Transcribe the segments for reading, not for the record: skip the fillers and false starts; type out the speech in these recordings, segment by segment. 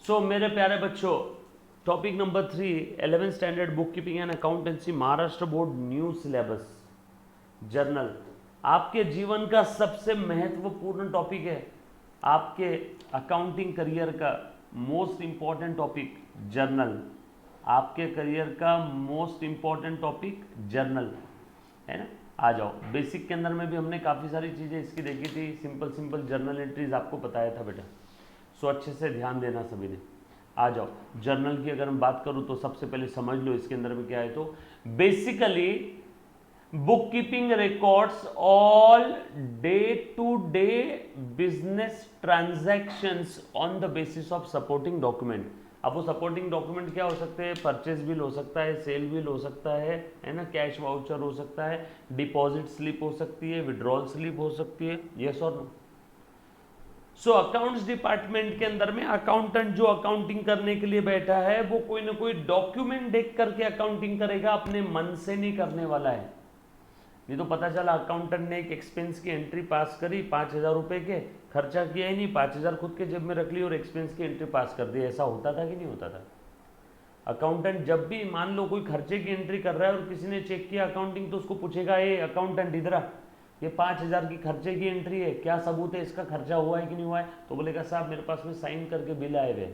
सो मेरे प्यारे बच्चों, topic number 3, 11th standard book keeping and accountancy, Maharashtra board new syllabus, journal. आपके जीवन का सबसे महत्वपूर्ण टॉपिक है, आपके अकाउंटिंग करियर का मोस्ट इंपॉर्टेंट टॉपिक जर्नल। आपके करियर का मोस्ट इंपॉर्टेंट टॉपिक जर्नल है ना। आ जाओ, बेसिक के अंदर में भी हमने काफ़ी सारी चीज़ें इसकी देखी थी, सिंपल सिंपल जर्नल एंट्रीज आपको बताया था बेटा। सो अच्छे से ध्यान देना सभी ने। आ जाओ, जर्नल की अगर हम बात करूं तो सबसे पहले समझ लो इसके अंदर में क्या है। तो basically book keeping records all day to day business transactions on the basis of supporting document. अब वो सपोर्टिंग डॉक्यूमेंट क्या हो सकते हैं? परचेज बिल हो सकता है, सेल बिल हो सकता है ना, कैश वाउचर हो सकता है, डिपॉजिट स्लिप हो सकती है, विड्रॉल स्लिप हो सकती है, यस और नो। सो अकाउंट्स डिपार्टमेंट के अंदर में अकाउंटेंट जो अकाउंटिंग करने के लिए बैठा है वो कोई ना कोई डॉक्यूमेंट देख करके अकाउंटिंग करेगा, अपने मन से नहीं करने वाला है। ये तो पता चला अकाउंटेंट ने एक एक्सपेंस की एंट्री पास करी 5,000 रुपए के, खर्चा किया ही नहीं, 5,000 खुद के जेब में रख ली और एक्सपेंस की एंट्री पास कर दी। ऐसा होता था कि नहीं होता था? अकाउंटेंट जब भी मान लो कोई खर्चे की एंट्री कर रहा है और किसी ने चेक किया अकाउंटिंग, तो उसको पूछेगा ये अकाउंटेंट इधर आ, ये 5,000 की खर्चे की एंट्री है, क्या सबूत है इसका खर्चा हुआ है कि नहीं हुआ है? तो बोलेगा साहब मेरे पास में साइन करके बिल आए हुए,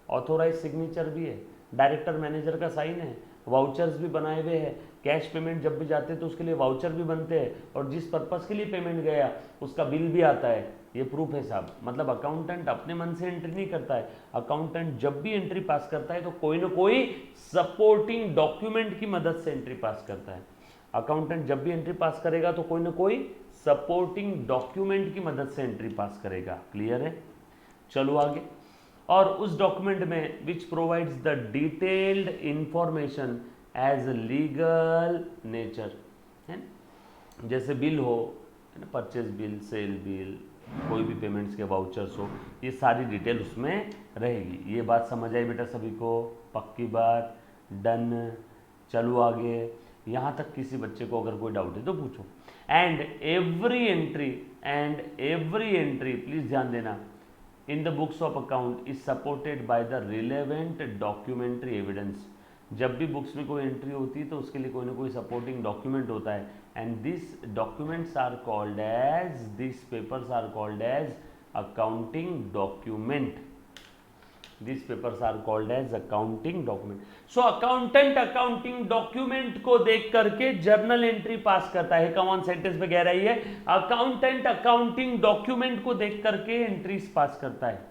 ऑथोराइज सिग्नेचर भी है, डायरेक्टर मैनेजर का साइन है, वाउचर्स भी बनाए हुए हैं, कैश पेमेंट जब भी जाते हैं तो उसके लिए वाउचर भी बनते हैं, और जिस पर्पस के लिए पेमेंट गया उसका बिल भी आता है, ये प्रूफ है साहब। मतलब अकाउंटेंट अपने मन से एंट्री नहीं करता है, अकाउंटेंट जब भी एंट्री पास करता है तो कोई ना कोई सपोर्टिंग डॉक्यूमेंट की मदद से एंट्री पास करता है। अकाउंटेंट जब भी एंट्री पास करेगा तो कोई ना कोई सपोर्टिंग डॉक्यूमेंट की मदद से एंट्री पास करेगा। क्लियर है? चलो आगे। और उस डॉक्यूमेंट में which provides the detailed information as legal nature है ना? जैसे बिल हो है ना, परचेज बिल, सेल बिल, कोई भी पेमेंट्स के वाउचर्स हो, ये सारी डिटेल उसमें रहेगी। ये बात समझ आई बेटा सभी को? पक्की बात? डन। चलो आगे। यहाँ तक किसी बच्चे को अगर कोई डाउट है तो पूछो। एंड एवरी एंट्री प्लीज ध्यान देना, in the books of account is supported by the relevant documentary evidence. जब भी बुक्स में कोई एंट्री होती है तो उसके लिए कोई ना कोई सपोर्टिंग डॉक्यूमेंट होता है, and this documents are called as, this papers are called as accounting document. These papers are called as accounting document. So accountant accounting document को देख करके जर्नल एंट्री पास करता है। कौन सेंटेंस पे कह रही है? अकाउंटेंट अकाउंटिंग डॉक्यूमेंट को देख करके एंट्रीज पास करता है।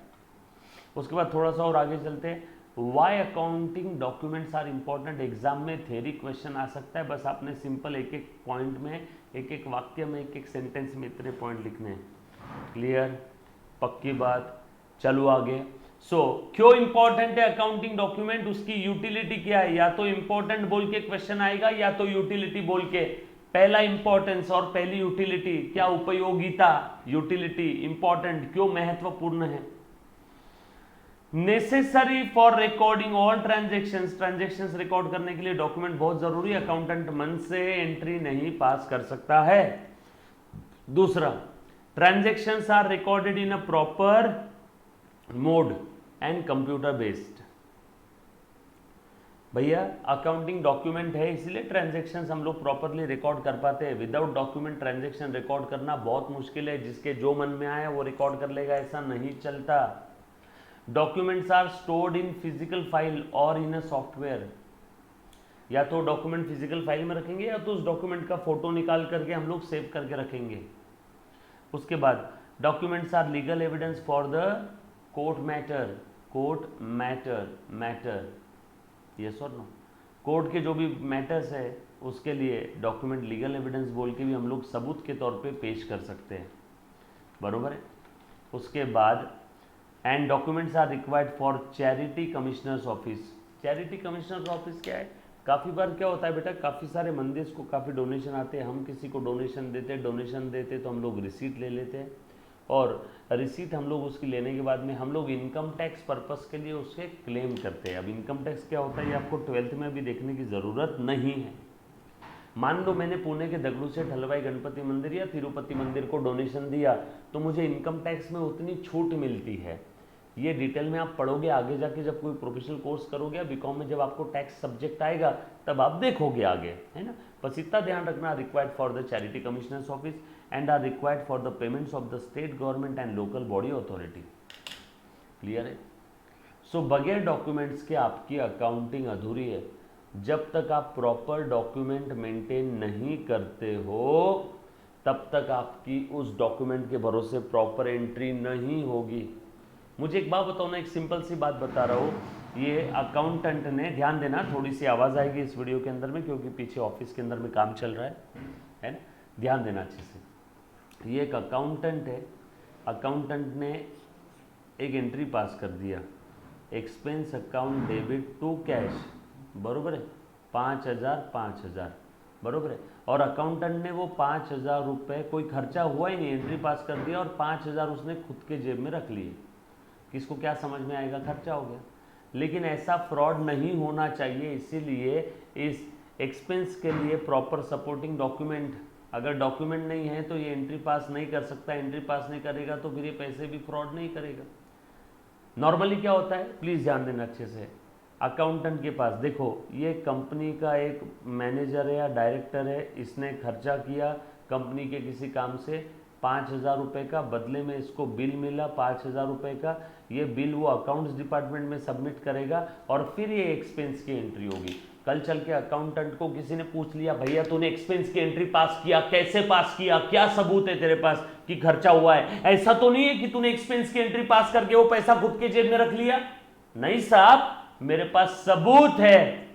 उसके बाद थोड़ा सा और आगे चलते हैं। Why accounting documents are important? Exam में थ्योरी क्वेश्चन आ सकता है, बस आपने सिंपल एक एक पॉइंट में, एक एक वाक्य में, एक एक सेंटेंस में इतने पॉइंट लिखने हैं। क्लियर? पक्की बात? चलो आगे। क्यों इंपॉर्टेंट है अकाउंटिंग डॉक्यूमेंट? उसकी यूटिलिटी क्या है? या तो इंपॉर्टेंट बोल के क्वेश्चन आएगा या तो यूटिलिटी बोल के। पहला इंपॉर्टेंस और पहली यूटिलिटी, क्या उपयोगिता? यूटिलिटी। इंपॉर्टेंट क्यों महत्वपूर्ण है? Necessary for recording all transactions record करने के लिए डॉक्यूमेंट बहुत जरूरी है, अकाउंटेंट मन से एंट्री नहीं पास कर सकता है। दूसरा, transactions are recorded in a proper mode and computer based. भैया अकाउंटिंग डॉक्यूमेंट है इसलिए ट्रांजैक्शंस हम लोग प्रॉपरली रिकॉर्ड कर पाते हैं। विदाउट डॉक्यूमेंट ट्रांजैक्शन रिकॉर्ड करना बहुत मुश्किल है, जिसके जो मन में आया वो रिकॉर्ड कर लेगा, ऐसा नहीं चलता। Documents are stored in physical file और इन अ सॉफ्टवेयर। या तो डॉक्यूमेंट फिजिकल फाइल में रखेंगे या तो उस डॉक्यूमेंट का फोटो निकाल करके हम लोग सेव करके रखेंगे। उसके बाद documents are legal evidence for the court matter, yes और नो। कोर्ट के जो भी मैटर्स है उसके लिए डॉक्यूमेंट लीगल एविडेंस बोल के भी हम लोग सबूत के तौर पे पेश कर सकते हैं, बरोबर है। उसके बाद and documents are required for charity commissioners office. Charity commissioners office क्या है? काफ़ी बार क्या होता है बेटा, काफ़ी सारे मंदिर को काफ़ी डोनेशन आते हैं, हम किसी को डोनेशन देते तो हम लोग रिसीट ले लेते हैं, और रिसीट हम लोग उसकी लेने के बाद में हम लोग इनकम टैक्स पर्पस के लिए उसके क्लेम करते हैं। अब इनकम टैक्स क्या होता है ये आपको 12th में भी देखने की ज़रूरत नहीं है। मान लो मैंने पुणे के दगड़ू सेठ हलवाई गणपति मंदिर या तिरुपति मंदिर को डोनेशन दिया तो मुझे इनकम टैक्स में उतनी छूट मिलती है, ये डिटेल में आप पढ़ोगे आगे जाके, जब कोई प्रोफेशनल कोर्स करोगे, बीकॉम में जब आपको टैक्स सब्जेक्ट आएगा तब आप देखोगे आगे, है ना। बस इतना ध्यान रखना, required for the charity commissioners office and are required for the payments of the state government and local body authority. Clear है। सो बगैर डॉक्यूमेंट्स के आपकी अकाउंटिंग अधूरी है। जब तक आप प्रॉपर डॉक्यूमेंट मेंटेन नहीं करते हो तब तक आपकी उस डॉक्यूमेंट के भरोसे प्रॉपर एंट्री नहीं होगी। मुझे एक बात बताओ ना, एक सिंपल सी बात बता रहा हूँ, ये अकाउंटेंट ने, ध्यान देना, थोड़ी सी आवाज़ आएगी इस वीडियो के अंदर में क्योंकि पीछे ऑफिस के अंदर में काम चल रहा है ना, ध्यान देना अच्छे से। ये एक अकाउंटेंट है, अकाउंटेंट ने एक एंट्री पास कर दिया, expense account debit to cash, बरोबर है, 5,000 बरोबर है। और अकाउंटेंट ने वो 5,000 रुपये, कोई खर्चा हुआ ही नहीं, एंट्री पास कर दिया और 5,000 उसने खुद के जेब में रख लिए। किसको क्या समझ में आएगा, खर्चा हो गया। लेकिन ऐसा फ्रॉड नहीं होना चाहिए, इसीलिए इस एक्सपेंस के लिए प्रॉपर सपोर्टिंग डॉक्यूमेंट, अगर डॉक्यूमेंट नहीं है तो ये एंट्री पास नहीं कर सकता, एंट्री पास नहीं करेगा तो फिर ये पैसे भी फ्रॉड नहीं करेगा। नॉर्मली क्या होता है, प्लीज़ ध्यान देना अच्छे से, अकाउंटेंट के पास देखो, ये कंपनी का एक मैनेजर है या डायरेक्टर है, इसने खर्चा किया कंपनी के किसी काम से 5,000 रुपये का, बदले में इसको बिल मिला 5,000 रुपये का, ये बिल वो अकाउंट्स डिपार्टमेंट में सबमिट करेगा और फिर ये एक्सपेंस की एंट्री होगी। कल चल के अकाउंटेंट को किसी ने पूछ लिया, भैया तूने एक्सपेंस की एंट्री पास किया, कैसे पास किया, क्या सबूत है तेरे पास कि खर्चा हुआ है? ऐसा तो नहीं है कि तूने एक्सपेंस की एंट्री पास करके वो पैसा खुद के जेब में रख लिया। नहीं साहब, मेरे पास सबूत है,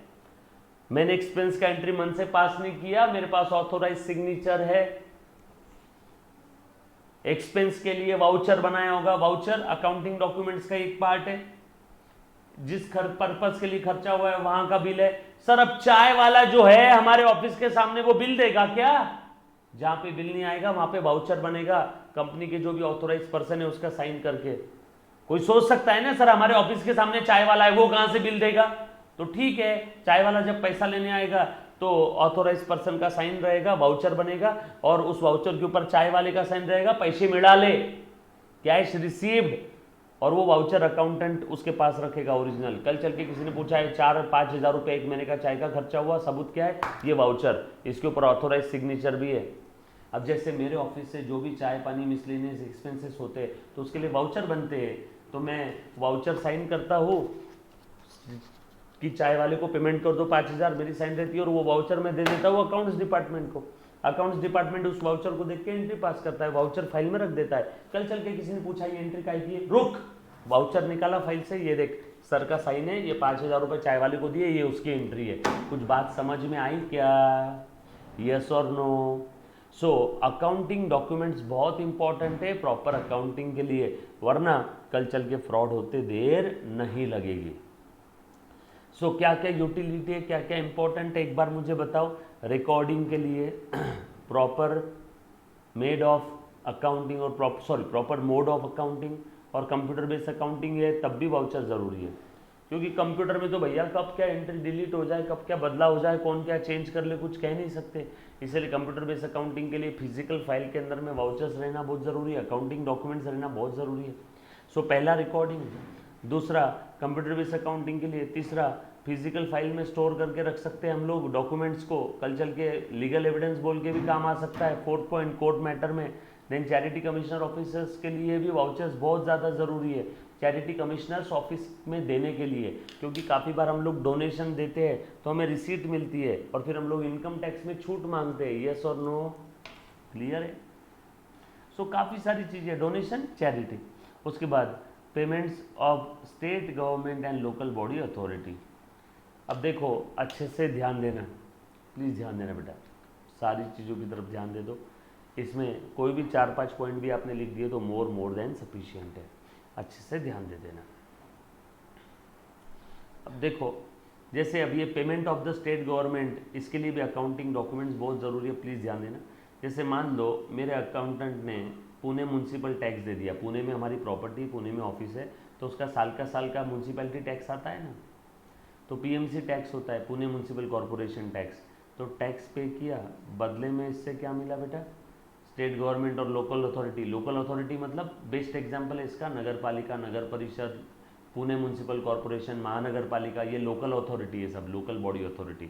मैंने एक्सपेंस का एंट्री मन से पास नहीं किया, मेरे पास ऑथोराइज सिग्नेचर है। एक्सपेंस के लिए वाउचर बनाया होगा, वाउचर अकाउंटिंग डॉक्यूमेंट्स का एक पार्ट है, जिस पर्पस के लिए खर्चा हुआ है वहां का बिल है। सर अब चाय वाला जो है हमारे ऑफिस के सामने, वो बिल देगा क्या? जहां पे बिल नहीं आएगा वहां पे वाउचर बनेगा, कंपनी के जो भी ऑथोराइज पर्सन है उसका साइन करके। कोई सोच सकता है ना, सर हमारे ऑफिस के सामने चाय वाला है, वो कहां से बिल देगा? तो ठीक है, चाय वाला जब पैसा लेने आएगा तो ऑथोराइज पर्सन का साइन रहेगा, वाउचर बनेगा और उस वाउचर के ऊपर चाय वाले का साइन रहेगा, पैसे मिला ले, कैश रिसीव्ड, और वो वाउचर अकाउंटेंट उसके पास रखेगा ओरिजिनल। कल चल के किसी ने पूछा है 4-5 हज़ार रुपये एक महीने का चाय का खर्चा हुआ, सबूत क्या है? ये वाउचर, इसके ऊपर ऑथोराइज सिग्नेचर भी है। अब जैसे मेरे ऑफिस से जो भी चाय पानी मिसलेनियस एक्सपेंसेस होते हैं तो उसके लिए वाउचर बनते हैं, तो मैं वाउचर साइन करता हूँ कि चाय वाले को पेमेंट कर दो 5,000, मेरी साइन रहती है और वो वाउचर मैं दे देता हूँ अकाउंट्स डिपार्टमेंट को। अकाउंट्स डिपार्टमेंट उस वाउचर को देख के एंट्री पास करता है, वाउचर फाइल में रख देता है। कल चल के किसी ने पूछा ये एंट्री काहे की है? रुक, वाउचर निकाला फाइल से, ये देख सर का साइन है, ये 5,000 रुपये चाय वाले को दिए, ये उसकी एंट्री है। कुछ बात समझ में आई क्या? यस और नो? सो अकाउंटिंग डॉक्यूमेंट्स बहुत इंपॉर्टेंट है प्रॉपर अकाउंटिंग के लिए, वरना कल चल के फ्रॉड होते देर नहीं लगेगी। सो क्या क्या यूटिलिटी है, क्या क्या इंपॉर्टेंट है, एक बार मुझे बताओ। रिकॉर्डिंग के लिए प्रॉपर मेड ऑफ अकाउंटिंग और प्रॉपर मोड ऑफ अकाउंटिंग और कंप्यूटर बेस्ड अकाउंटिंग है, तब भी वाउचर ज़रूरी है, क्योंकि कंप्यूटर में तो भैया कब क्या एंट्री डिलीट हो जाए, कब क्या बदला हो जाए, कौन क्या चेंज कर ले, कुछ कह नहीं सकते। इसलिए कंप्यूटर बेस्ड अकाउंटिंग के लिए फिजिकल फाइल के अंदर में वाउचर्स रहना बहुत ज़रूरी है, अकाउंटिंग डॉक्यूमेंट्स रहना बहुत ज़रूरी है। सो पहला रिकॉर्डिंग, दूसरा कंप्यूटर बेस्ड अकाउंटिंग के लिए, तीसरा फिजिकल फाइल में स्टोर करके रख सकते हैं हम लोग डॉक्यूमेंट्स को, कल चल के लीगल एविडेंस बोल के भी काम आ सकता है। फोर्थ पॉइंट, कोर्ट मैटर में। देन चैरिटी कमिश्नर ऑफिसर्स के लिए भी वाउचर्स बहुत ज़्यादा ज़रूरी है, चैरिटी कमिश्नर्स ऑफिस में देने के लिए, क्योंकि काफ़ी बार हम लोग डोनेशन देते हैं तो हमें रिसीट मिलती है और फिर हम लोग इनकम टैक्स में छूट मांगते हैं। यस और नो? क्लियर है? सो काफ़ी सारी चीज़ें, डोनेशन, चैरिटी। उसके बाद payments of state government and local body authority. अब देखो अच्छे से ध्यान देना, प्लीज़ ध्यान देना बेटा, सारी चीज़ों की तरफ ध्यान दे दो। इसमें कोई भी 4-5 पॉइंट भी आपने लिख दिए तो मोर देन सफिशिएंट है, अच्छे से ध्यान दे देना। अब देखो जैसे अब ये payment of the state government, इसके लिए भी अकाउंटिंग डॉक्यूमेंट्स बहुत ज़रूरी है, प्लीज़ ध्यान देना। जैसे मान लो मेरे अकाउंटेंट ने पुणे म्यूनसिपल टैक्स दे दिया, पुणे में हमारी प्रॉपर्टी, पुणे में ऑफिस है, तो उसका साल का म्यूनसिपैलिटी टैक्स आता है ना, तो पीएमसी टैक्स होता है, पुणे म्यूनसिपल कॉरपोरेशन टैक्स। तो टैक्स पे किया, बदले में इससे क्या मिला बेटा? स्टेट गवर्नमेंट और लोकल अथॉरिटी, लोकल अथॉरिटी मतलब बेस्ट एग्जांपल है इसका नगर पालिका, नगर परिषद, पुणे म्यूनसिपल कॉरपोरेशन, महानगर पालिका, ये लोकल अथॉरिटी है, सब लोकल बॉडी अथॉरिटी।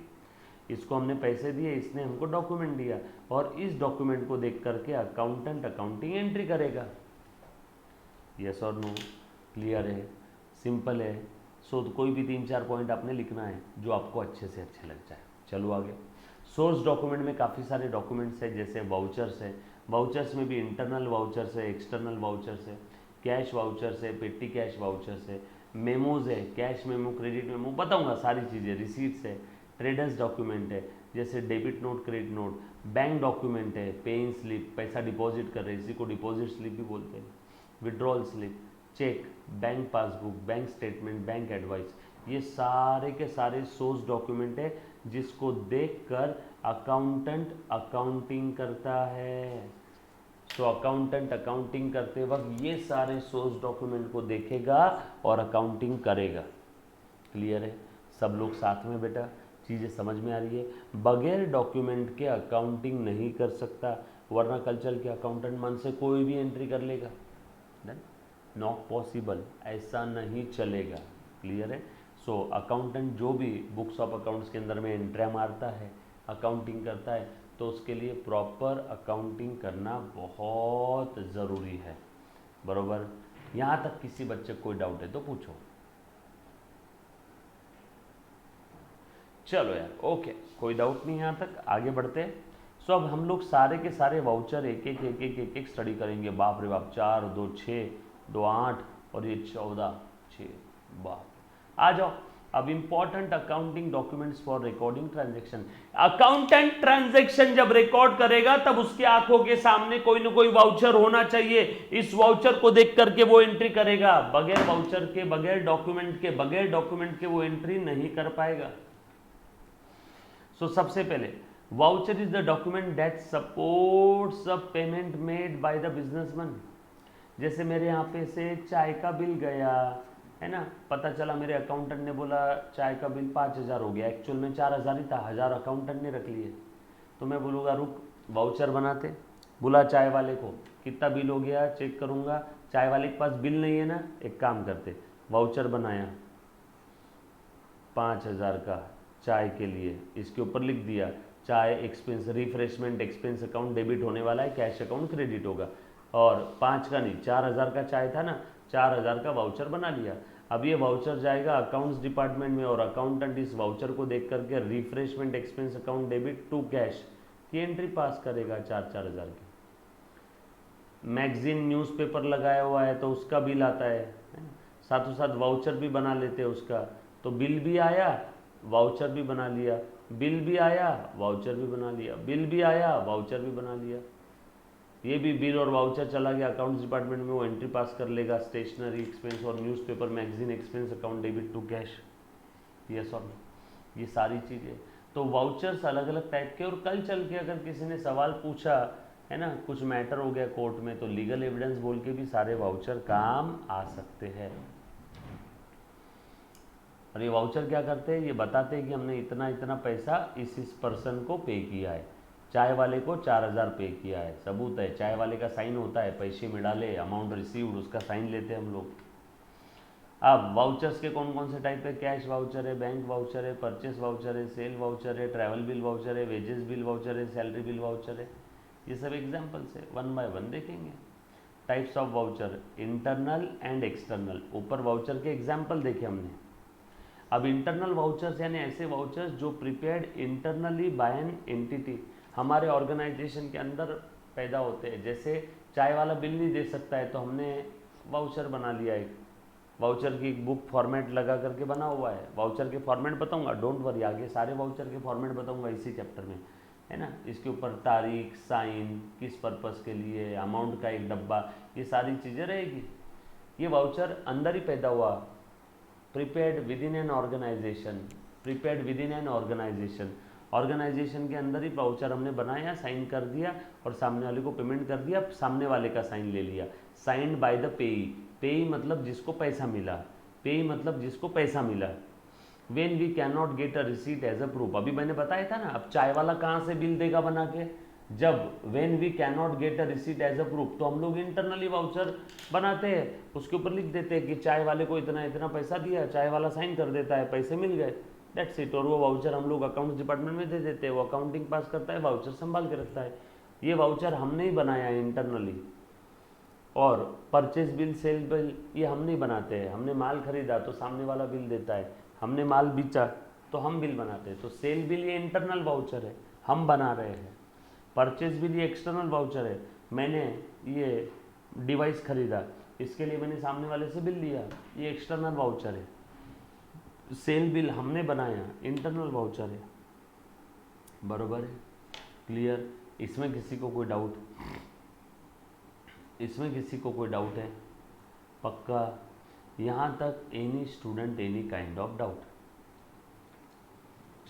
इसको हमने पैसे दिए, इसने हमको डॉक्यूमेंट दिया, और इस डॉक्यूमेंट को देख करके अकाउंटेंट अकाउंटिंग एंट्री करेगा। यस और नो? क्लियर है, सिंपल है। सो कोई भी 3-4 पॉइंट आपने लिखना है जो आपको अच्छे से अच्छे लग जाए। चलो आगे। सोर्स डॉक्यूमेंट में काफ़ी सारे डॉक्यूमेंट्स हैं, जैसे वाउचर्स है, वाउचर्स में भी इंटरनल वाउचर्स है, एक्सटर्नल वाउचर्स है, कैश वाउचर्स है, पेटी कैश वाउचर्स है, मेमोज है, कैश मेमो, क्रेडिट मेमो, बताऊंगा सारी चीज़ें, रिसीट्स है, ट्रेडर्स डॉक्यूमेंट है, जैसे debit note, credit note, bank document है, पेइंग स्लिप, पैसा डिपॉजिट कर रहे हैं, इसी को डिपॉजिट स्लिप भी बोलते हैं, withdrawal slip, cheque, bank passbook, bank statement, bank advice, ये सारे के सारे सोर्स डॉक्यूमेंट है जिसको देखकर अकाउंटेंट अकाउंटिंग करता है। तो अकाउंटेंट अकाउंटिंग करते वक्त ये सारे सोर्स डॉक्यूमेंट को देखेगा और अकाउंटिंग करेगा। क्लियर है? सब लोग साथ में बेटा, चीज़ें समझ में आ रही है? बगैर डॉक्यूमेंट के अकाउंटिंग नहीं कर सकता, वरना कल चल के अकाउंटेंट मन से कोई भी एंट्री कर लेगा। नॉट पॉसिबल, ऐसा नहीं चलेगा। क्लियर है? सो अकाउंटेंट जो भी बुक्स ऑफ अकाउंट्स के अंदर में एंट्री मारता है, अकाउंटिंग करता है, तो उसके लिए प्रॉपर अकाउंटिंग करना बहुत ज़रूरी है। बरोबर? यहाँ तक किसी बच्चे को कोई डाउट है तो पूछो। चलो यार, ओके, कोई डाउट नहीं, यहाँ तक आगे बढ़ते हैं। सो अब हम लोग सारे के सारे वाउचर एक एक स्टडी करेंगे। बाप रे बाप, 4, 2, 6, 2, 8 और ये 14, 6, बाप। आ जाओ अब, important accounting documents for recording transaction. Accountant transaction जब रिकॉर्ड करेगा तब उसकी आंखों के सामने कोई ना कोई वाउचर होना चाहिए। इस वाउचर को देख करके वो एंट्री करेगा। बगैर वाउचर के, बगैर डॉक्यूमेंट के वो एंट्री नहीं कर पाएगा। सो सबसे पहले, voucher is the document that supports a payment made by the businessman. जैसे मेरे यहाँ पे से चाय का बिल गया है ना, पता चला मेरे अकाउंटेंट ने बोला चाय का बिल 5,000 हो गया, एक्चुअल में 4,000 ही था, 1,000 अकाउंटेंट ने रख लिए। तो मैं बोलूँगा रुक, वाउचर बनाते, बुला चाय वाले को, कितना बिल हो गया चेक करूँगा। चाय वाले के पास बिल नहीं है ना, एक काम करते, वाउचर बनाया 5,000 का चाय के लिए, इसके ऊपर लिख दिया चाय expense, refreshment expense account debit होने वाला है, कैश अकाउंट क्रेडिट होगा। और 5 का नहीं, 4,000 का चाय था ना, 4,000 का वाउचर बना लिया। अब ये वाउचर जाएगा अकाउंट्स डिपार्टमेंट में और अकाउंटेंट इस वाउचर को देख करके refreshment expense account debit to cash की एंट्री पास करेगा 4,000 की। मैगजीन न्यूज़पेपर लगाया हुआ है तो उसका बिल आता है, साथों साथ वाउचर भी बना लेते हैं उसका, तो बिल भी आया, वाउचर भी बना लिया, बिल भी आया, वाउचर भी बना लिया, बिल भी आया, वाउचर भी बना लिया। ये भी बिल और वाउचर चला गया अकाउंट्स डिपार्टमेंट में, वो एंट्री पास कर लेगा स्टेशनरी एक्सपेंस और newspaper magazine expense account debit to cash. Yes और नो? ये सारी चीज़ें। तो वाउचर्स अलग अलग टाइप के, और कल चल के अगर किसी ने सवाल पूछा है ना, कुछ मैटर हो गया कोर्ट में, तो लीगल एविडेंस बोल के भी सारे वाउचर काम आ सकते हैं। और ये वाउचर क्या करते हैं, ये बताते हैं कि हमने इतना इतना पैसा इस पर्सन को पे किया है। चाय वाले को 4,000 पे किया है, सबूत है, चाय वाले का साइन होता है, पैसे में डाले, अमाउंट रिसीव्ड, उसका साइन लेते हैं हम लोग। अब वाउचर्स के कौन कौन से टाइप है? कैश वाउचर है, बैंक वाउचर है, परचेस वाउचर है, सेल वाउचर है, ट्रैवल बिल वाउचर है, वेजेस बिल वाउचर है, सैलरी बिल वाउचर है। ये सब एग्जाम्पल्स है, 1 बाय 1 देखेंगे। Types of voucher, internal and external. ऊपर वाउचर के एग्जाम्पल देखे हमने। अब इंटरनल वाउचर्स यानी ऐसे वाउचर्स जो prepared internally by an entity, हमारे ऑर्गेनाइजेशन के अंदर पैदा होते हैं। जैसे चाय वाला बिल नहीं दे सकता है तो हमने वाउचर बना लिया, एक वाउचर की एक बुक फॉर्मेट लगा करके बना हुआ है। वाउचर के फॉर्मेट बताऊंगा, डोंट वरी, आगे सारे वाउचर के फॉर्मेट बताऊंगा इसी चैप्टर में, है ना। इसके ऊपर तारीख, साइन, किस पर्पस के लिए, अमाउंट का एक डब्बा, ये सारी चीज़ें रहेगी। ये वाउचर अंदर ही पैदा हुआ, prepared within an organisation, prepared within an organisation, organisation के अंदर ही वाउचर हमने बनाया, साइन कर दिया और सामने वाले को पेमेंट कर दिया, सामने वाले का साइन ले लिया। साइंड बाय द पेई, पेई मतलब जिसको पैसा मिला, पेई मतलब जिसको पैसा मिला। When we can not get a receipt as a proof, अभी मैंने बताया था ना। अब चाय वाला कहाँ से बिल देगा बना के, जब when we can not get a receipt as a proof, तो हम लोग इंटरनली वाउचर बनाते हैं, उसके ऊपर लिख देते हैं कि चाय वाले को इतना इतना पैसा दिया, चाय वाला साइन कर देता है, पैसे मिल गए, दैट्स इट। और वो वाउचर हम लोग अकाउंट्स डिपार्टमेंट में दे देते हैं, वो अकाउंटिंग पास करता है, वाउचर संभाल के रखता है। ये वाउचर हमने ही बनाया है इंटरनली। और परचेज बिल, सेल बिल, ये हम नहीं बनाते हैं। हमने माल खरीदा तो सामने वाला बिल देता है, हमने माल बेचा तो हम बिल बनाते हैं। तो सेल बिल ये इंटरनल वाउचर है, हम बना रहे हैं। परचेज बिल ये एक्सटर्नल वाउचर है, मैंने ये डिवाइस खरीदा, इसके लिए मैंने सामने वाले से बिल लिया, ये एक्सटर्नल वाउचर है। सेल बिल हमने बनाया, इंटरनल वाउचर है। बरोबर है, क्लियर? इसमें किसी को कोई डाउट? इसमें किसी को कोई डाउट है? पक्का? यहाँ तक any student any kind of doubt?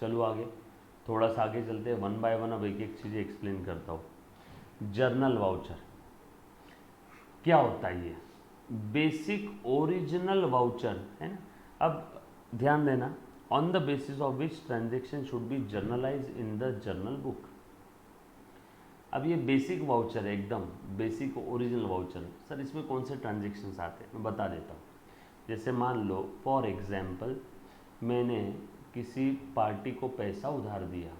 चलो आगे, थोड़ा सा आगे चलते हैं, वन बाय वन अब एक एक चीज़ें एक्सप्लेन करता हूँ। जर्नल वाउचर क्या होता है? ये बेसिक ओरिजिनल वाउचर है ना। अब ध्यान देना, on the basis of which transaction should be generalized in the journal book. अब ये बेसिक वाउचर है, एकदम बेसिक ओरिजिनल वाउचर। सर इसमें कौन से ट्रांजेक्शन्स आते हैं, मैं बता देता हूँ। जैसे मान लो फॉर एग्जाम्पल, मैंने किसी पार्टी को पैसा उधार दिया,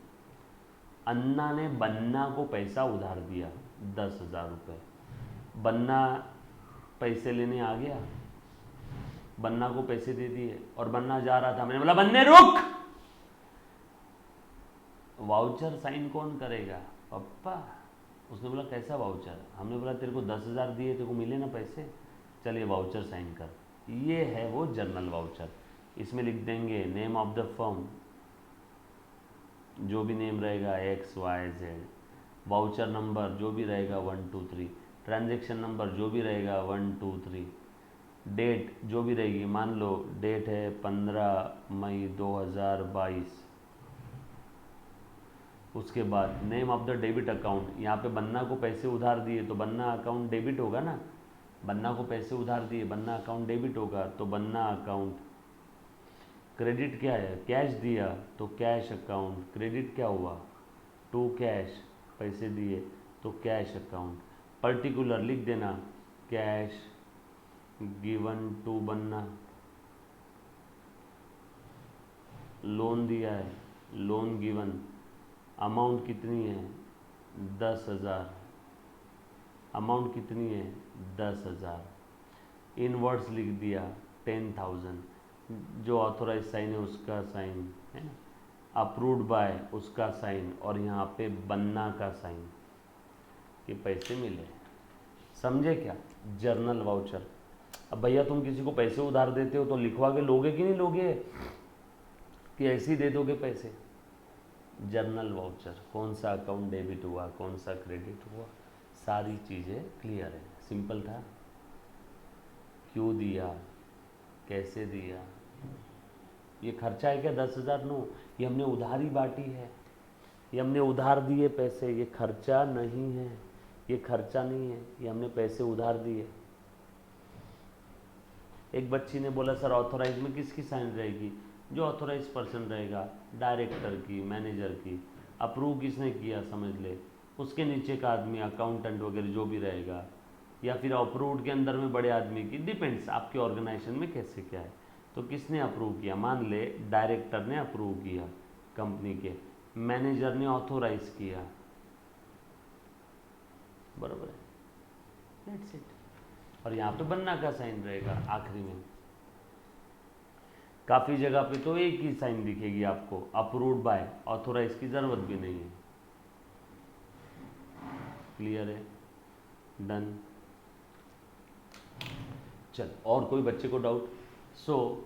अन्ना ने बन्ना को पैसा उधार दिया 10,000 रुपये। बन्ना पैसे लेने आ गया, बन्ना को पैसे दे दिए और बन्ना जा रहा था, मैंने बोला बन्ने रुक। वाउचर साइन कौन करेगा? पप्पा। उसने बोला कैसा वाउचर? हमने बोला तेरे को 10,000 दिए, तेरे को मिले ना पैसे, चल ये वाउचर साइन कर। ये है वो जर्नल वाउचर। इसमें लिख देंगे नेम ऑफ द फर्म, जो भी नेम रहेगा XYZ, वाउचर नंबर जो भी रहेगा 1 2 3, ट्रांजैक्शन नंबर जो भी रहेगा 1 2 3, डेट जो भी रहेगी, मान लो डेट है 15 मई 2022। उसके बाद name of the debit account, यहाँ पे बन्ना को पैसे उधार दिए तो बन्ना अकाउंट डेबिट होगा ना, बन्ना को पैसे उधार दिए, बन्ना अकाउंट डेबिट होगा, तो बन्ना अकाउंट। क्रेडिट क्या है? कैश दिया तो कैश अकाउंट। क्रेडिट क्या हुआ? टू कैश, पैसे दिए तो कैश अकाउंट। पर्टिकुलर लिख देना, cash given to Banna. Loan दिया है, लोन गिवन, अमाउंट कितनी है? 10,000। अमाउंट कितनी है? 10,000। इनवर्ड्स लिख दिया 10,000। जो ऑथोराइज साइन है उसका साइन है ना, अप्रूव्ड बाय उसका साइन, और यहाँ पे बन्ना का साइन, ये पैसे मिले। समझे क्या? Journal voucher. अब भैया तुम किसी को पैसे उधार देते हो तो लिखवा के लोगे कि नहीं लोगे, कि ऐसे ही दे दोगे पैसे? जर्नल वाउचर, कौन सा अकाउंट डेबिट हुआ, कौन सा क्रेडिट हुआ, सारी चीज़ें क्लियर है। सिंपल था। क्यों दिया, कैसे दिया, ये खर्चा है क्या? 10,000? नो, ये हमने उधारी बांटी है, ये हमने उधार दिए पैसे, ये खर्चा नहीं है, ये खर्चा नहीं है, ये हमने पैसे उधार दिए। एक बच्ची ने बोला सर ऑथोराइज में किसकी साइन रहेगी? जो ऑथोराइज पर्सन रहेगा, डायरेक्टर की, मैनेजर की। अप्रूव किसने किया समझ ले, उसके नीचे का आदमी, अकाउंटेंट वगैरह जो भी रहेगा, या फिर अप्रूव्ड के अंदर में बड़े आदमी की, डिपेंड्स आपके ऑर्गेनाइजेशन में कैसे क्या है। तो किसने अप्रूव किया? मान ले डायरेक्टर ने अप्रूव किया कंपनी के, मैनेजर ने ऑथोराइज किया, बराबर है, दैट्स इट। और यहाँ पे बन्ना का साइन रहेगा आखिरी में। काफ़ी जगह पे तो एक ही साइन दिखेगी आपको, अप्रूव्ड बाय, ऑथोराइज की ज़रूरत भी नहीं है। क्लियर है? डन। चल, और कोई बच्चे को डाउट?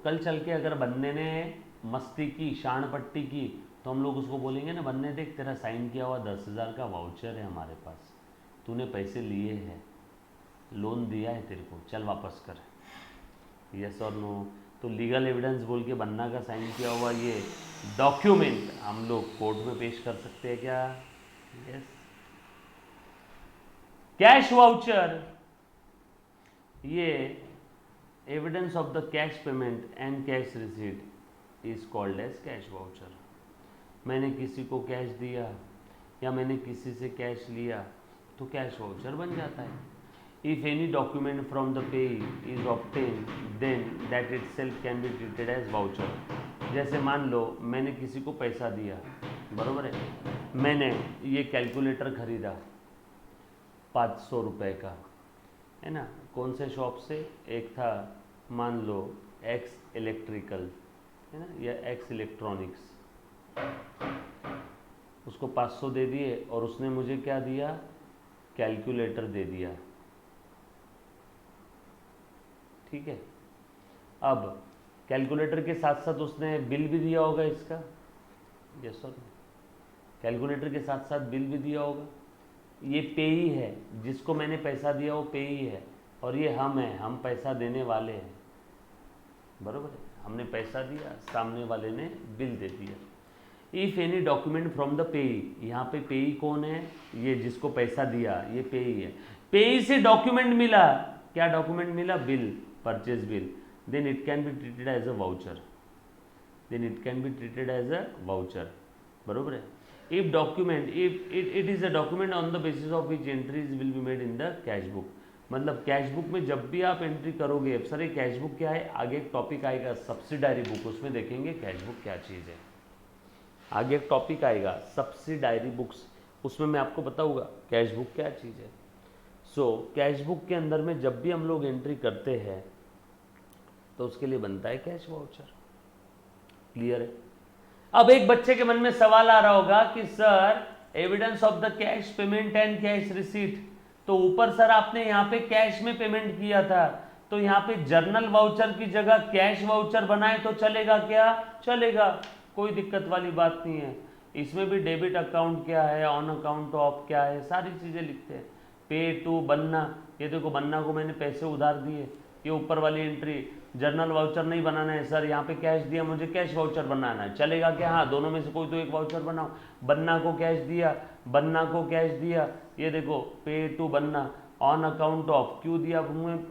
कल चल के अगर बन्ने ने मस्ती की, शान पट्टी की, तो हम लोग उसको बोलेंगे ना, बन्ने देख तेरा साइन किया हुआ 10,000 का वाउचर है हमारे पास, तूने पैसे लिए हैं, लोन दिया है तेरे को, चल वापस कर। यस और नो? तो लीगल एविडेंस बोल के बन्ना का साइन किया हुआ ये डॉक्यूमेंट हम लोग कोर्ट में पेश कर सकते हैं क्या? यस। कैश वाउचर, ये evidence of the cash payment and cash receipt is called as cash voucher. मैंने किसी को कैश दिया, या मैंने किसी से कैश लिया तो कैश वाउचर बन जाता है। If any document from the pay is obtain then that itself can be treated as voucher. जैसे मान लो मैंने किसी को पैसा दिया, बरोबर है, मैंने ये कैलकुलेटर खरीदा 500 रुपये का, है ना, कौन से शॉप से, एक था मान लो एक्स इलेक्ट्रिकल, है ना, या एक्स इलेक्ट्रॉनिक्स, उसको 500 दे दिए और उसने मुझे क्या दिया, कैलकुलेटर दे दिया, ठीक है। अब कैलकुलेटर के साथ साथ उसने बिल भी दिया होगा इसका, यस सर, कैलकुलेटर के साथ साथ बिल भी दिया होगा। ये पेई है, जिसको मैंने पैसा दिया वो पेई है, और ये हम हैं, हम पैसा देने वाले हैं, बरोबर है, हमने पैसा दिया, सामने वाले ने बिल दे दिया। If any document from the पेई, यहाँ पे पेई कौन है, ये जिसको पैसा दिया ये पेई है। पेई से डॉक्यूमेंट मिला, क्या डॉक्यूमेंट मिला, bill, purchase bill, then it can be treated as a voucher, then it can be treated as a voucher, बरोबर है। If document, if it is a document on the basis of which entries will be made in the cash book, मतलब cash book में जब भी आप entry करोगे, sir ये cash book क्या है, आगे एक टॉपिक आएगा सब्सिडायरी बुक, उसमें देखेंगे कैश बुक क्या चीज़ है, आगे एक टॉपिक आएगा सब्सिडायरी बुक्स, उसमें मैं आपको बताऊंगा कैश बुक क्या चीज़ है। सो कैश बुक के अंदर में जब भी हम लोग एंट्री करते हैं तो उसके लिए बनता है कैश वाउचर, क्लियर है। अब एक बच्चे के मन में सवाल आ रहा होगा कि sir evidence of the cash payment and cash receipt, तो ऊपर सर आपने यहाँ पे कैश में पेमेंट किया था, तो यहाँ पे जर्नल वाउचर की जगह कैश वाउचर बनाए तो चलेगा क्या, चलेगा, कोई दिक्कत वाली बात नहीं है। इसमें भी डेबिट अकाउंट क्या है, ऑन अकाउंट ऑफ क्या है, सारी चीज़ें लिखते हैं। पे टू बन्ना, ये देखो बन्ना को मैंने पैसे उधार दिए, ये ऊपर वाली एंट्री, जर्नल वाउचर नहीं बनाना है सर, यहाँ पे कैश दिया मुझे कैश वाउचर बनाना है, चलेगा क्या, हाँ दोनों में से कोई तो एक वाउचर बनाओ। बन्ना को कैश दिया, बन्ना को कैश दिया, ये देखो pay to Banna, on account of, क्यों दिया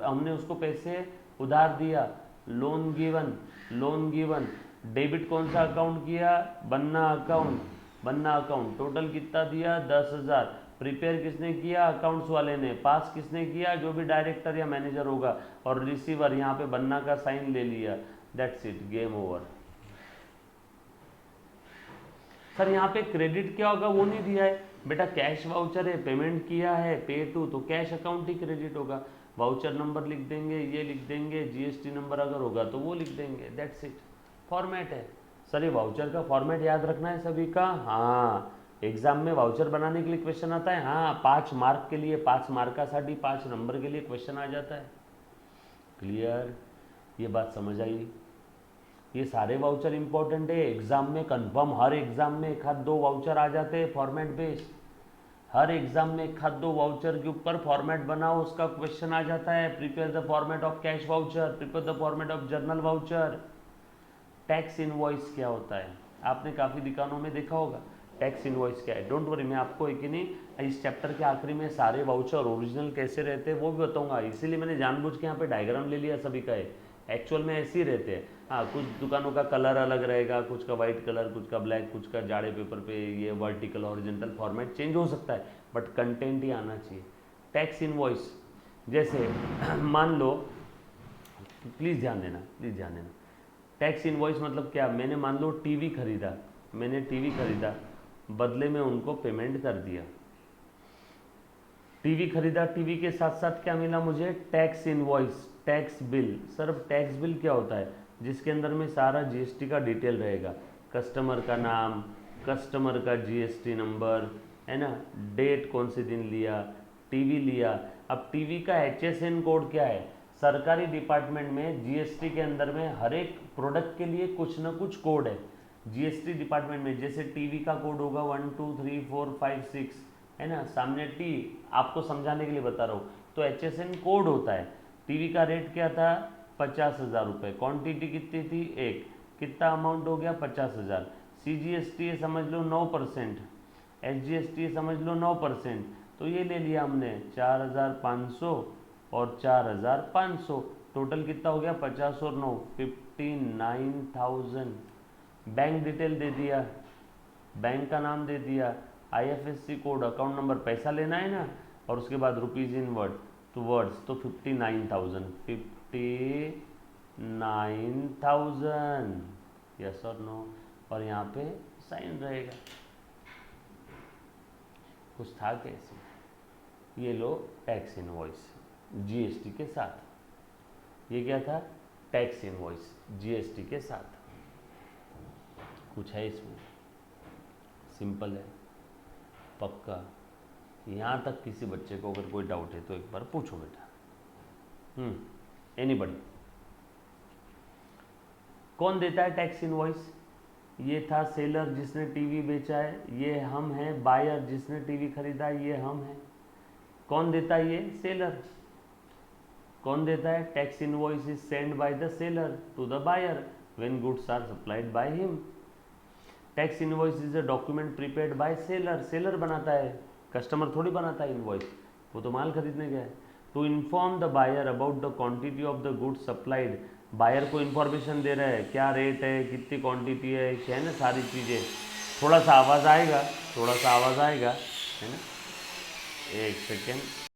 हमने उसको पैसे उधार दिया, loan given, loan given, debit कौन सा अकाउंट किया, Banna account, Banna account, total कितना दिया 10,000, प्रिपेयर किसने किया, अकाउंट्स वाले ने, पास किसने किया, जो भी डायरेक्टर या मैनेजर होगा, और रिसीवर यहाँ पे बन्ना का साइन ले लिया, that's it, game over. Sir यहाँ पे क्रेडिट क्या होगा वो नहीं दिया है, बेटा कैश वाउचर है, पेमेंट किया है, पे टू, तो कैश अकाउंट ही क्रेडिट होगा, वाउचर नंबर लिख देंगे, ये लिख देंगे, जीएसटी नंबर अगर होगा तो वो लिख देंगे, दैट्स इट, फॉर्मेट है। सर ये वाउचर का फॉर्मेट याद रखना है सभी का, हाँ एग्जाम में वाउचर बनाने के लिए क्वेश्चन आता है, हाँ 5 मार्क के लिए, 5 मार्कासाठी 5 नंबर के लिए क्वेश्चन आ जाता है, क्लियर, ये बात समझ आई। ये सारे वाउचर इंपॉर्टेंट है एग्जाम में, कंफर्म हर एग्जाम में एक हाथ दो वाउचर आ जाते हैं फॉर्मेट बेस्ड, हर एग्जाम में एक हाथ दो वाउचर के ऊपर फॉर्मेट बनाओ, उसका क्वेश्चन आ जाता है, prepare the format of cash voucher, prepare the format of journal voucher. Tax invoice क्या होता है, आपने काफ़ी दुकानों में देखा होगा, टैक्स इनवॉइस क्या है, डोंट वरी, मैं आपको एक ही नहीं इस चैप्टर के आखिरी में सारे वाउचर ओरिजिनल कैसे रहते हैं वो भी बताऊंगा, इसीलिए मैंने जानबूझ के यहाँ पे डायग्राम ले लिया सभी का है, एक्चुअल में ऐसे ही रहते हैं, हाँ कुछ दुकानों का कलर अलग रहेगा, कुछ का वाइट कलर, कुछ का ब्लैक, कुछ का जाड़े पेपर पे ये वर्टिकल हॉरिजॉन्टल फॉर्मेट चेंज हो सकता है, बट कंटेंट ही आना चाहिए। टैक्स इनवॉइस, जैसे मान लो, प्लीज़ ध्यान देना, प्लीज़ ध्यान देना, टैक्स इनवॉइस मतलब क्या, मैंने मान लो टीवी खरीदा, मैंने टीवी खरीदा, बदले में उनको पेमेंट कर दिया, टीवी खरीदा, टीवी के साथ साथ क्या मिला मुझे, tax invoice, tax bill. Sir tax bill क्या होता है, जिसके अंदर में सारा जीएसटी का डिटेल रहेगा, कस्टमर का नाम, कस्टमर का जीएसटी नंबर, है ना, डेट कौन से दिन लिया, टीवी लिया। अब टीवी का HSN कोड क्या है, सरकारी डिपार्टमेंट में जीएसटी के अंदर में हर एक प्रोडक्ट के लिए कुछ ना कुछ कोड है, जीएसटी डिपार्टमेंट में, जैसे टीवी का कोड होगा 1 2 3 4 5 6, है ना, सामने टी, आपको समझाने के लिए बता रहा हूँ, तो HSN कोड होता है। टीवी का रेट क्या था 50,000 रुपये, क्वान्टिटी कितनी थी 1, कितना अमाउंट हो गया 50,000, CGST समझ लो 9%, SGST समझ लो 9%, तो ये ले लिया हमने 4,500 और 4,500, टोटल कितना हो गया 50 और 9 59,000। बैंक डिटेल दे दिया, बैंक का नाम दे दिया, IFSC कोड, अकाउंट नंबर, पैसा लेना है ना, और उसके बाद रुपीज़ इन वर्ड्स, तो 59,000, 59,000, यस और नो, और यहाँ पे साइन रहेगा। कुछ था क्या इसमें? ये लो टैक्स इनवॉइस GST के साथ। ये क्या था? टैक्स इनवॉइस GST के साथ। कुछ है इसमें? सिंपल है, पक्का। यहाँ तक किसी बच्चे को अगर कोई डाउट है तो एक बार पूछो बेटा। एनीबडी? कौन देता है टैक्स इनवॉइस? ये था सेलर जिसने टीवी बेचा है, ये हम हैं। बायर जिसने टीवी खरीदा है, ये हम हैं। कौन देता है? ये सेलर। कौन देता है? Tax invoice is send by the seller to the buyer when goods are supplied by him. Tax invoice is a document prepaid by seller. Seller बनाता है, कस्टमर थोड़ी बनाता है इनवॉइस, वो तो माल खरीदने गया है। To inform the buyer about the quantity of the goods supplied. Buyer को इन्फॉर्मेशन दे रहा है, क्या रेट है, कितनी क्वांटिटी है, क्या है ना, सारी चीज़ें। थोड़ा सा आवाज़ आएगा, है ना, एक सेकेंड।